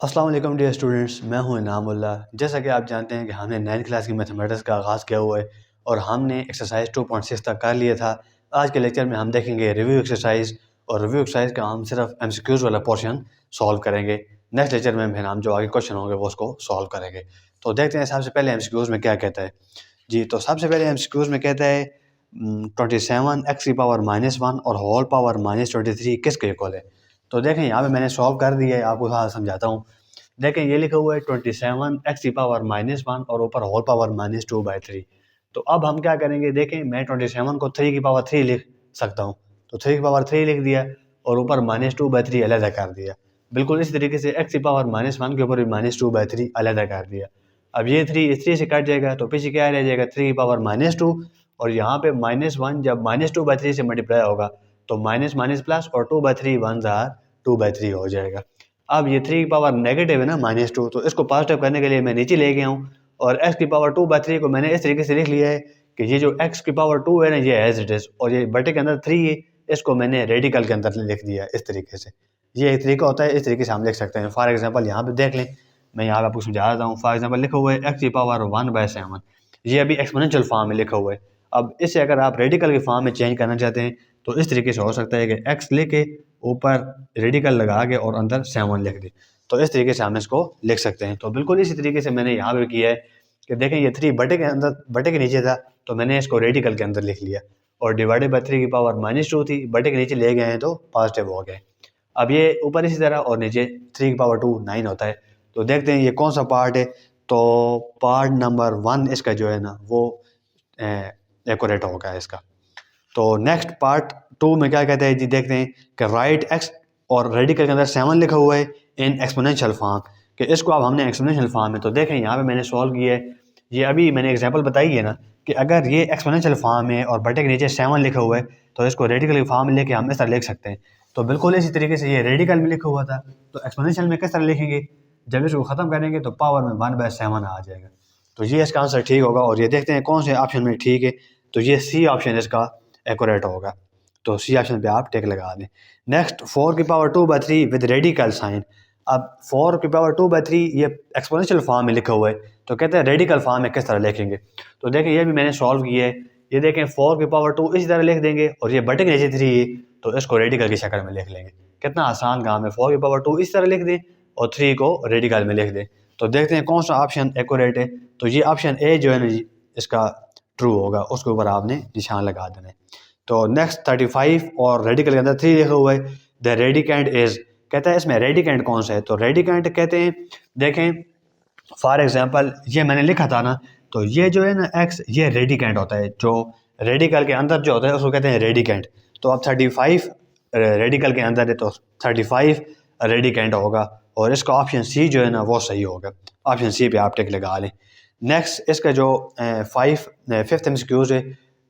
अस्सलाम वालेकुम dear students, मैं हूं इनामुल्लाह। जैसा कि आप जानते हैं कि हमने 9th क्लास की मैथमेटिक्स का आगाज़ किया हुआ है और हमने एक्सरसाइज 2.6 तक कर लिया था। आज के लेक्चर में हम देखेंगे रिव्यू एक्सरसाइज और रिव्यू एक्सरसाइज का हम सिर्फ एमसीक्यूज़ वाला पोर्शन सॉल्व करेंगे। नेक्स्ट लेक्चर में फिर हम जो आगे क्वेश्चन होंगे वो उसको सॉल्व करेंगे। तो देखते हैं सबसे पहले एमसीक्यूज़ में क्या कहता है। जी, तो सबसे पहले एमसीक्यूज़ में कहता है 27 एक्स की पावर -1 और होल पावर -23 किसके इक्वल है। तो देखें यहाँ पे मैंने सॉल्व कर दिया है, आपको थोड़ा समझाता हूँ। देखें ये लिखा हुआ है 27 एक्स की पावर -1 और ऊपर होल पावर -2/3। तो अब हम क्या करेंगे, देखें मैं 27 को 3 की पावर 3 लिख सकता हूँ, तो 3 की पावर 3 लिख दिया और ऊपर -2/3 अलग कर दिया। बिल्कुल इसी तरीके से एक्स की पावर -1 के ऊपर भी -2/3 अलग कर दिया। अब ये 3 इस 3 से कट जाएगा तो पीछे क्या रह जाएगा, 3 की पावर -2 और यहाँ पे -1 जब -2/3 से मल्टीप्लाई होगा तो माइनस माइनस प्लस और 2/3 1 जार 2/3 हो जाएगा। अब ये 3 की पावर नेगेटिव है ना -2, तो इसको पॉजिटिव करने के लिए मैं नीचे ले गया हूँ और x की पावर 2/3 को मैंने इस तरीके से लिख लिया है कि ये जो x की पावर 2 है ना, ये एज इट इज, और ये बटे के अंदर 3 है, इसको मैंने रेडिकल के अंदर लिख दिया इस तरीके से। ये एक तरीका होता है, इस तरीके से हम लिख सकते हैं। फॉर एग्जाम्पल यहाँ पे देख लें, मैं यहाँ पे आपको समझा देता हूँ। फॉर एग्जाम्पल लिखा हुआ है x की पावर 1/7, ये अभी एक्सपोनेंशियल फॉर्म में लिखा हुआ है। अब इसे अगर आप रेडिकल के फॉर्म में चेंज करना चाहते हैं तो इस तरीके से हो सकता है कि x लेके ऊपर रेडिकल लगा के और अंदर 7 लिख दे, तो इस तरीके से हम इसको लिख सकते हैं। तो बिल्कुल इसी तरीके से मैंने यहाँ पे किया है कि देखें ये 3 बटे के अंदर, बटे के नीचे था, तो मैंने इसको रेडिकल के अंदर लिख लिया और डिवाइडेड बाई 3 की पावर -2 थी, बटे के नीचे ले गए हैं तो पॉजिटिव हो गए। अब ये ऊपर इसी तरह और नीचे 3 की पावर 2 9 होता है। तो देखते हैं ये कौन सा पार्ट है। तो पार्ट नंबर 1 इसका जो है ना वो एक्यूरेट होगा इसका। तो नेक्स्ट पार्ट 2 में क्या कहते हैं जी, देखते हैं कि राइट एक्स और रेडिकल के अंदर 7 लिखा हुआ है इन एक्सपोनेंशियल फॉर्म, कि इसको अब हमने एक्सपोनेंशियल फॉर्म में, तो देखें यहाँ पे मैंने सॉल्व किया है। ये अभी मैंने एग्जांपल बताई है ना कि अगर ये एक्सपोनेंशियल फॉर्म है और बटे के नीचे 7 लिखा हुआ है तो इसको रेडिकल के फॉर्म में लेके हम इस तरह लिख सकते हैं। तो बिल्कुल इसी तरीके से ये रेडिकल में लिखा हुआ था, तो एक्सपोनेंशियल में किस तरह लिखेंगे, जब इसको ख़त्म करेंगे तो पावर में 1/7 आ जाएगा। तो ये इसका आंसर ठीक होगा। और ये देखते हैं कौन से ऑप्शन में ठीक है, तो ये सी ऑप्शन इसका एक्यूरेट होगा। तो सी ऑप्शन पे आप टिक लगा दें। नेक्स्ट 4 की पावर 2/3 विद रेडिकल साइन। अब 4 की पावर 2/3 ये एक्सपोनेंशियल फॉर्म में लिखा हुआ है, तो कहते हैं रेडिकल फॉर्म में किस तरह लिखेंगे। तो देखें ये भी मैंने सॉल्व किया है। ये देखें 4 की पावर 2 इसी तरह लिख देंगे और ये बटे के नीचे 3 है तो इसको रेडिकल की शक्ल में लिख लेंगे। कितना आसान काम है, 4 की पावर 2 इस तरह लिख दें और 3 को रेडिकल में लिख दें। तो देखते हैं कौन सा ऑप्शन एक्यूरेट है। तो ये ऑप्शन ए जो है ना जी, इसका ट्रू होगा, उसके ऊपर आपने निशान लगा देना है। तो नेक्स्ट 35 और रेडिकल के अंदर 3 लिखा हुआ है। द रेडिकेंट इज, कहता है इसमें रेडिकेंट कौन सा है। तो रेडिकेंट कहते हैं, देखें फॉर एग्जांपल ये मैंने लिखा था ना, तो ये जो है ना x, ये रेडिकेंट होता है, जो रेडिकल के अंदर जो होता है उसको कहते हैं रेडिकेंट। तो अब 35 रेडिकल के अंदर है तो 35 रेडिकेंट होगा और इसका ऑप्शन सी जो है ना वो सही होगा। ऑप्शन सी पे आप टिक लगा लें। नेक्स्ट इसका जो 5th एमसीक्यूज है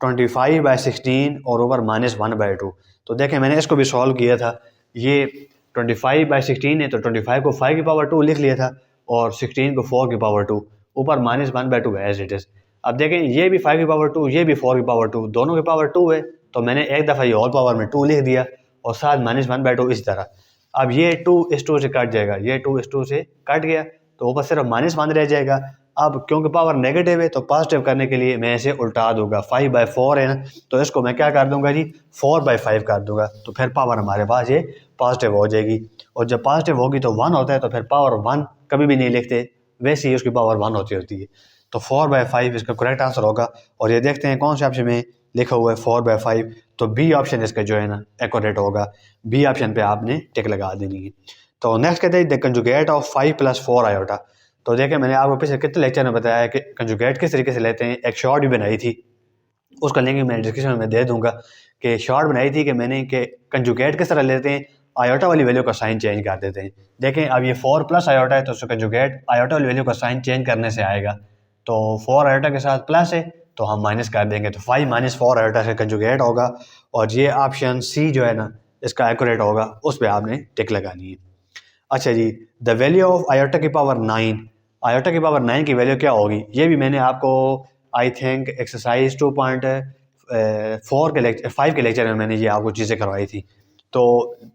25/16 और ऊपर -1/2। तो देखें मैंने इसको भी सॉल्व किया था। ये 25/16 है तो 25 को 5 की पावर 2 लिख लिया था और 16 को 4 की पावर 2, ऊपर -1/2 एज इट इज़। अब देखें ये भी 5 की पावर 2, ये भी 4 की पावर 2, दोनों की पावर 2 है, तो मैंने एक दफ़ा ये होल पावर में 2 लिख दिया और साथ -1/2 इस तरह। अब ये 2 इस 2 से कट जाएगा, ये 2 इस 2 से कट गया तो ऊपर सिर्फ -1 रह जाएगा। अब क्योंकि पावर नेगेटिव है तो पॉजिटिव करने के लिए मैं इसे उल्टा दूंगा। 5/4 है ना, तो इसको मैं क्या कर दूंगा जी, 4/5 कर दूंगा, तो फिर पावर हमारे पास ये पॉजिटिव हो जाएगी। और जब पॉजिटिव होगी तो 1 होता है, तो फिर पावर 1 कभी भी नहीं लिखते, वैसे ही उसकी पावर 1 होती है। तो 4/5 इसका करेक्ट आंसर होगा। और ये देखते हैं कौन से ऑप्शन में लिखा हुआ है 4/5, तो बी ऑप्शन इसका जो है ना एक्यूरेट होगा। बी ऑप्शन पे आपने टिक लगा देनी है। तो नेक्स्ट कहते हैं द कंजुगेट ऑफ 5 + 4 आयोटा। तो देखिए मैंने आपको पिछले कितने लेक्चर में बताया है कि कंजुगेट किस तरीके से लेते हैं। एक शॉर्ट भी बनाई थी, उसका लिंक मैं डिस्क्रिप्शन में दे दूंगा, कि शॉर्ट बनाई थी कि मैंने कि कंजुगेट किस तरह लेते हैं, आयोटा वाली वैल्यू का साइन चेंज कर देते हैं। देखें अब ये 4 + आयोटा है तो उसका कंजुगेट आयोटा वाली वैल्यू का साइन चेंज करने से आएगा। तो 4 आयोटा के साथ प्लस है तो हम माइनस कर देंगे, तो 5 - 4 आयोटा से कंजुगेट होगा। और ये ऑप्शन सी जो है ना इसका एक्यूरेट होगा, उस पर आपने टिक लगानी है। अच्छा जी, द वैल्यू ऑफ आयोटा की पावर 9, आयोटा की पावर 9 की वैल्यू क्या होगी, ये भी मैंने आपको आई थिंक एक्सरसाइज 2.4 के लेक्चर 5 के लेक्चर में मैंने ये आपको चीज़ें करवाई थी। तो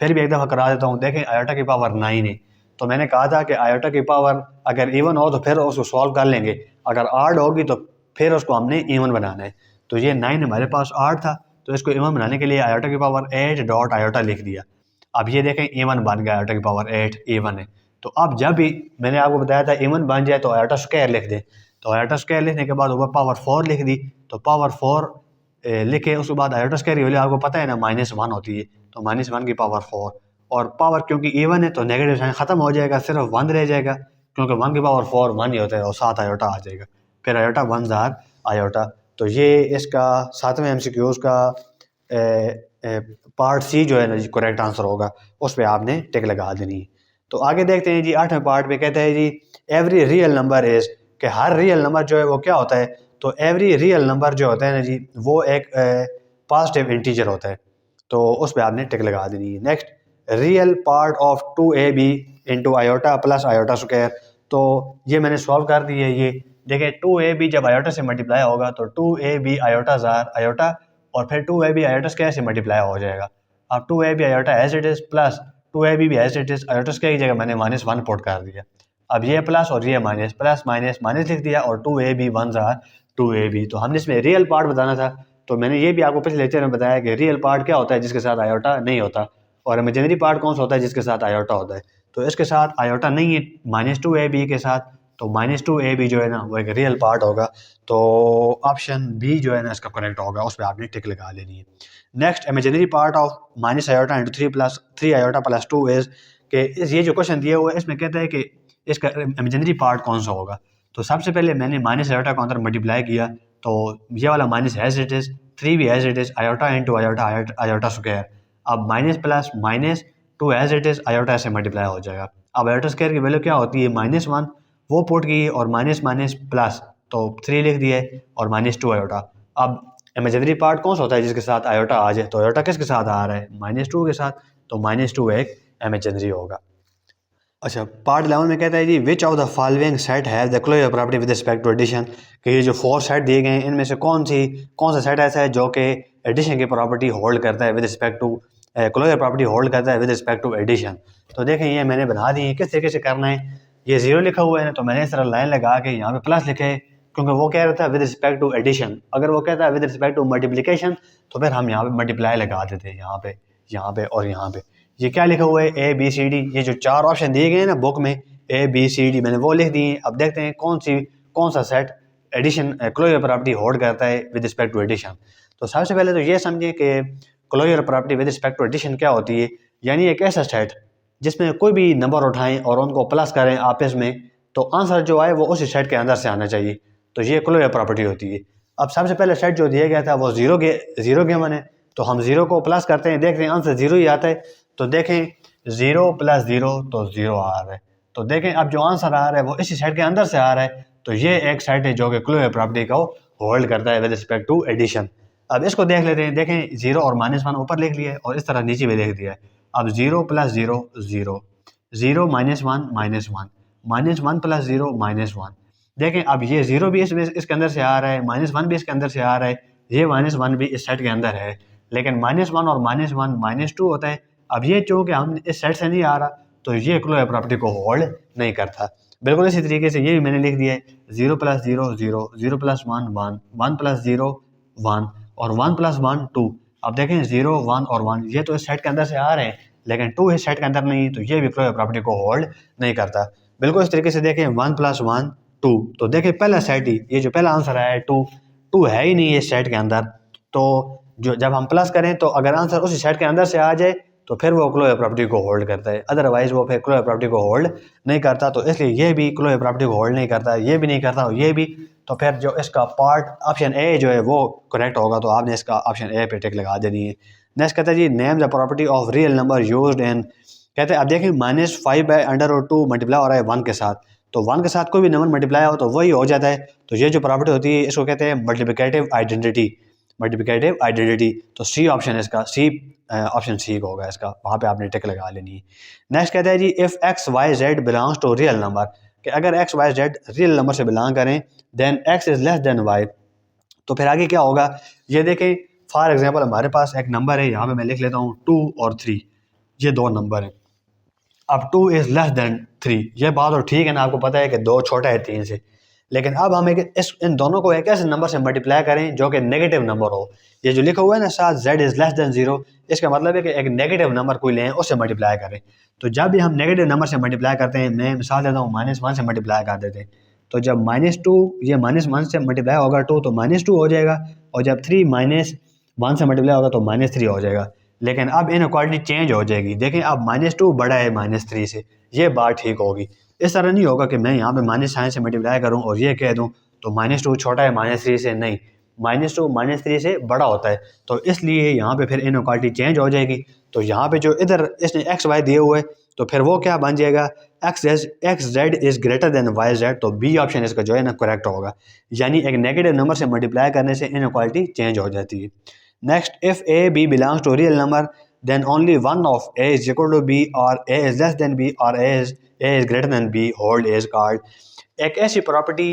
फिर भी एक दफ़ा करा देता हूँ। देखें आयोटा की पावर 9 है तो मैंने कहा था कि आयोटा की पावर अगर इवन हो तो फिर उसको सॉल्व कर लेंगे, अगर आड होगी तो फिर उसको हमने इवन बनाना है। तो ये 9 हमारे पास आड था, तो इसको इवन बनाने के लिए आयोटा की पावर 8 डॉट आयोटा लिख दिया। अब ये देखें इवन बन गया, आयोटा की पावर 8 इवन है। तो अब जब भी मैंने आपको बताया था इवन बन जाए तो आयोटा स्क्वायर लिख दें, तो आयोटा स्क्वायर लिखने के बाद ऊपर पावर 4 लिख दी, तो पावर 4 लिखे, उसके बाद आयोटा स्क्वायर की वैल्यू आपको पता है ना -1 होती है, तो -1 की पावर 4, और पावर क्योंकि इवन है तो नेगेटिव साइन खत्म हो जाएगा, सिर्फ 1 रह जाएगा, क्योंकि 1 की पावर 4 1 ही होता है, और 7 आयोटा आ जाएगा, फिर आयोटा 1 जार आयोटा। तो ये इसका 7वें MCQs का पार्ट सी जो है ना जी करेक्ट आंसर होगा, उस पर आपने टिक लगा देनी है। तो आगे देखते हैं जी 8वें पार्ट में कहता है जी एवरी रियल नंबर इज, कि हर रियल नंबर जो है वो क्या होता है, तो एवरी रियल नंबर जो होता है ना जी वो एक पॉजिटिव इंटीजर होता है, तो उस पर आपने टिक लगा देनी है। Next, real part of 2ab into iota plus iota square, तो ये मैंने सॉल्व कर दी है। ये देखिए 2ab जब आयोटा से मल्टीप्लाई होगा तो 2ab आयोटा जार आयोटा, और फिर 2ab आयोटा स्क्वायर से मल्टीप्लाई हो जाएगा। अब 2ab iota as it is plus 2ab भी as it is, iota square की जगह मैंने -1 पुट कर दिया। अब ये प्लस और ये माइनस, प्लस माइनस माइनस लिख दिया, और 2ab 1 जार 2ab। तो हमने इसमें रियल पार्ट बताना था, तो मैंने ये भी आपको पिछले लेक्चर में बताया कि रियल पार्ट क्या होता है जिसके साथ आयोटा नहीं होता, और इमेजिनरी पार्ट कौन सा होता है जिसके साथ आयोटा होता है। तो इसके साथ आयोटा नहीं है -2ab के साथ, तो -2ab जो है ना वो एक रियल पार्ट होगा, तो ऑप्शन बी जो है ना इसका करेक्ट होगा, उस पर आपने टिक लगा लेनी है। Next, imaginary part of minus iota into 3 iota plus 2 is, के ये जो क्वेश्चन दिया हुआ है इसमें कहता है कि इसका इमेजिनरी पार्ट कौन सा होगा। तो सबसे पहले मैंने माइनस आयोटा को अंदर मल्टीप्लाई किया, तो ये वाला माइनस एज इट इज़, 3 भी as it is, iota into iota iota square. अब minus plus minus 2 as it is, iota से मल्टीप्लाई हो जाएगा। अब आयोटा स्क्वायर की वैल्यू क्या होती है -1, वो पुट की, और माइनस माइनस प्लस, तो 3 लिख दिए, और -2 आयोटा। अब इमेजिनरी पार्ट कौन सा होता है जिसके साथ आयोटा आ जाए, तो आयोटा किसके साथ आ रहा है -2 के साथ, तो -2 एक इमेजिनरी होगा। अच्छा, पार्ट 11 में कहता है जी which of the following set have the closure property with respect to addition, कि ये जो 4 सेट दिए गए हैं इनमें से कौन सा सेट ऐसा है जो कि एडिशन की प्रॉपर्टी होल्ड करता है with respect to, closure property hold करता है विद रिस्पेक्ट टू एडिशन। तो देखें ये मैंने बना दी है, किस तरीके से करना है। ये 0 लिखा हुआ है ना, तो मैंने इस तरह लाइन लगा के यहाँ पे प्लस लिखे है, क्योंकि वो कह रहा था विद रिस्पेक्ट टू एडिशन। अगर वो कहता है विद रिस्पेक्ट टू मल्टीप्लिकेशन तो फिर हम यहाँ पे मल्टीप्लाई लगा देते हैं, यहाँ पे और यहाँ पे। ये क्या लिखा हुआ है ABCD, ये जो 4 ऑप्शन दिए गए हैं ना बुक में ABCD, मैंने वो लिख दिए। अब देखते हैं कौन सा set addition closure property hold करता है विद रिस्पेक्ट टू एडिशन। तो सबसे पहले तो ये समझें कि closure property with respect to addition क्या होती है, यानी एक ऐसा सेट जिसमें कोई भी नंबर उठाएं और उनको प्लस करें आपस में, तो आंसर जो आए वो उसी सेट के अंदर से आना चाहिए, तो ये क्लोजर प्रॉपर्टी होती है। अब सबसे पहले सेट जो दिया गया था वो जीरो गिवन है, तो हम 0 को प्लस करते हैं, देखते हैं आंसर 0 ही आता है। तो देखें 0 + 0 तो 0 आ रहा है, तो देखें अब जो आंसर आ रहा है वो इसी सेट के अंदर से आ रहा है, तो ये एक सेट है जो कि क्लोजर प्रॉपर्टी को होल्ड करता है विद रिस्पेक्ट टू एडिशन। अब इसको देख लेते हैं, देखें 0 और -1 ऊपर लिख लिया है और इस तरह नीचे भी लिख दिया है। अब 0 + 0 0, 0 - 1 -1, -1 + 0 -1। देखें अब ये 0 भी इसके अंदर से आ रहा है, -1 भी इसके अंदर से आ रहा है, ये -1 भी इस सेट के अंदर है, लेकिन -1 और -1 -2 होता है। अब ये चूँकि हम इस सेट से नहीं आ रहा, तो ये क्लोजर प्रॉपर्टी को होल्ड नहीं करता। बिल्कुल इसी तरीके से ये भी मैंने लिख दिया है 0 + 0 0, 0 + 1 1, 1 + 0 1, और 1 + 1 2। अब देखें 0 1 और 1 ये तो इस सेट के अंदर से आ रहे हैं, लेकिन 2 इस सेट के अंदर नहीं, तो ये भी क्लोजर प्रॉपर्टी को होल्ड नहीं करता। बिल्कुल इस तरीके से देखें 1 + 1 2, तो देखें पहला सेट ही, ये जो पहला आंसर आया है 2 है ही नहीं इस सेट के अंदर, तो जो जब हम प्लस करें तो अगर आंसर उसी सेट के अंदर से आ जाए तो फिर वो क्लोजर प्रॉपर्टी को होल्ड करता है, अदरवाइज वो फिर क्लोजर प्रॉपर्टी को होल्ड नहीं करता। तो इसलिए ये भी क्लोजर प्रॉपर्टी को होल्ड नहीं करता, ये भी नहीं करता और ये भी, तो फिर जो इसका पार्ट ऑप्शन ए जो है वो करेक्ट होगा, तो आपने इसका ऑप्शन ए पे टिक लगा देनी है। नेक्स्ट कहता है जी name the property of real number used in, कहते हैं अब देखिए -5/√2 मल्टीप्लाई हो रहा है 1 के साथ, तो 1 के साथ कोई भी नंबर मल्टीप्लाई हो तो वही हो जाता है, तो ये जो प्रॉपर्टी होती है इसको कहते हैं मल्टीप्लिकेटिव आइडेंटिटी। तो सी ऑप्शन है इसका, ऑप्शन सी होगा इसका, वहाँ पे आपने टिक लगा लेनी है। नेक्स्ट कहता है जी if x, y, z belongs to real number, कि अगर x, y, z real number से बिलोंग करें then x is less than y, तो फिर आगे क्या होगा। ये देखें फॉर एग्जांपल हमारे पास एक नंबर है, यहाँ पे मैं लिख लेता हूँ 2 और 3, ये 2 नंबर हैं। अब 2 इज़ लेस दैन 3। ये बात और ठीक है ना, आपको पता है कि 2 छोटा है 3 से। लेकिन अब हम इन दोनों को एक ऐसे नंबर से मल्टीप्लाई करें जो कि नेगेटिव नंबर हो। ये जो लिखा हुआ है ना साथ z इज़ लेस दैन 0, इसका मतलब है कि एक नेगेटिव नंबर कोई लें उससे मल्टीप्लाई करें। तो जब भी हम नेगेटिव नंबर से मल्टीप्लाई करते हैं, मैं मिसाल देता हूँ -1 से मल्टीप्लाई कर देते हैं, तो जब -2 ये -1 से मल्टीप्लाई होगा 2 तो -2 हो जाएगा, और जब 3 -1 से मल्टीप्लाई होगा तो -3 हो जाएगा। लेकिन अब इनइक्वालिटी चेंज हो जाएगी। देखें अब -2 बड़ा है -3 से, ये बात ठीक होगी। इस तरह नहीं होगा कि मैं यहाँ पे माइनस साइन से मल्टीप्लाई करूँ और ये कह दूँ तो -2 छोटा है -3 से। नहीं, -2 -3 से बड़ा होता है, तो इसलिए यहाँ पे फिर इनइक्वालिटी चेंज हो जाएगी। तो यहाँ पे जो इधर इसने एक्स वाई दिए हुए, तो फिर वो क्या बन जाएगा, x z is greater than y z. तो बी ऑप्शन इसका जो है ना करेक्ट होगा। यानी एक नेगेटिव नंबर से मल्टीप्लाई करने से इनइक्वालिटी चेंज हो जाती है। Next, if a b belongs to real number then only one of a is equal to b or a is less than b or a is greater than b hold is called। एक ऐसी property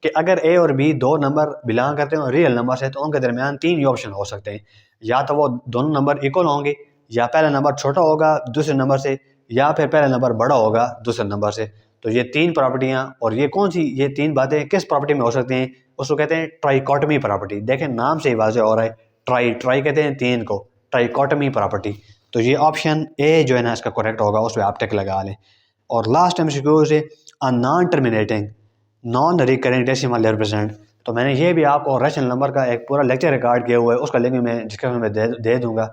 कि अगर a और b दो number belong करते हैं real number से, तो उनके दरमियान 3 ही ऑप्शन हो सकते हैं। या तो वो दोनों नंबर इक्वल होंगे, या पहला नंबर छोटा होगा दूसरे नंबर से, या फिर पहला नंबर बड़ा होगा दूसरे नंबर से। तो ये 3 प्रॉपर्टियाँ, और ये कौन सी ये 3 बातें किस प्रॉपर्टी में हो सकती हैं, उसको कहते हैं ट्राइकोटमी प्रॉपर्टी। देखें नाम से ही वाज़ेह हो रहा है, ट्राई कहते हैं 3 को, ट्राइकोटमी प्रॉपर्टी। तो ये ऑप्शन ए जो है ना इसका करेक्ट होगा, उस पर आप टिक लगा लें। और लास्ट MCQ से a non terminating non recurring decimal represent. तो मैंने ये भी आपको रैशनल नंबर का एक पूरा लेक्चर रिकॉर्ड किया हुआ है, उसका लिंक मैं डिस्क्रिप्शन में दे दूंगा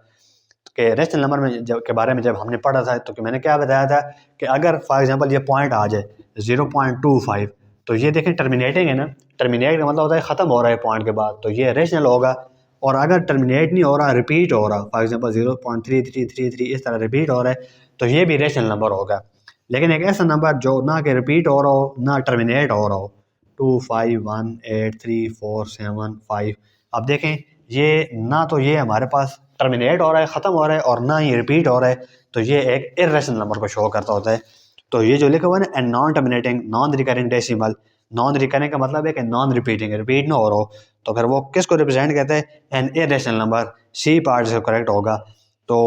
कि रैशनल नंबर में के बारे में जब हमने पढ़ा था, तो मैंने क्या बताया था कि अगर फॉर एग्जांपल ये पॉइंट आ जाए 0.25, तो ये देखें टर्मिनेटिंग है ना, टर्मिनेट का मतलब होता है ख़त्म हो रहा है पॉइंट के बाद, तो ये रैशनल होगा। और अगर टर्मिनेट नहीं हो रहा, रिपीट हो रहा, फॉर एग्जांपल 0.3333 इस तरह रिपीट हो रहा है, तो ये भी रैशनल नंबर होगा। लेकिन एक ऐसा नंबर जो ना कि रिपीट हो रहा हो ना टर्मिनेट हो रहा हो, 2 5 1 8 3 4 7 5, अब देखें ये ना तो ये हमारे पास टर्मिनेट हो रहा है, ख़त्म हो रहा है, और ना ही रिपीट हो रहा है, तो ये एक इर्रेशनल नंबर को शो करता होता है। तो ये जो लिखा हुआ है ना, non terminating non recurring decimal, non recurring का मतलब है कि नॉन रिपीटिंग, रिपीट ना हो रहा हो, तो फिर वो किसको रिप्रेजेंट कहते हैं, an irrational number. C part से करेक्ट होगा। तो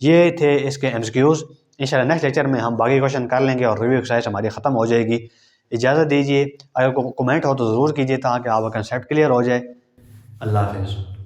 ये थे इसके MCQs। इंशाल्लाह नेक्स्ट लेक्चर में हम बाकी क्वेश्चन कर लेंगे और रिव्यू एक्सरसाइज हमारी ख़त्म हो जाएगी। इजाज़त दीजिए, अगर कोई कमेंट हो तो ज़रूर कीजिए ताकि आपका कंसेप्ट क्लियर हो जाए। अल्लाह हाफ़िज़।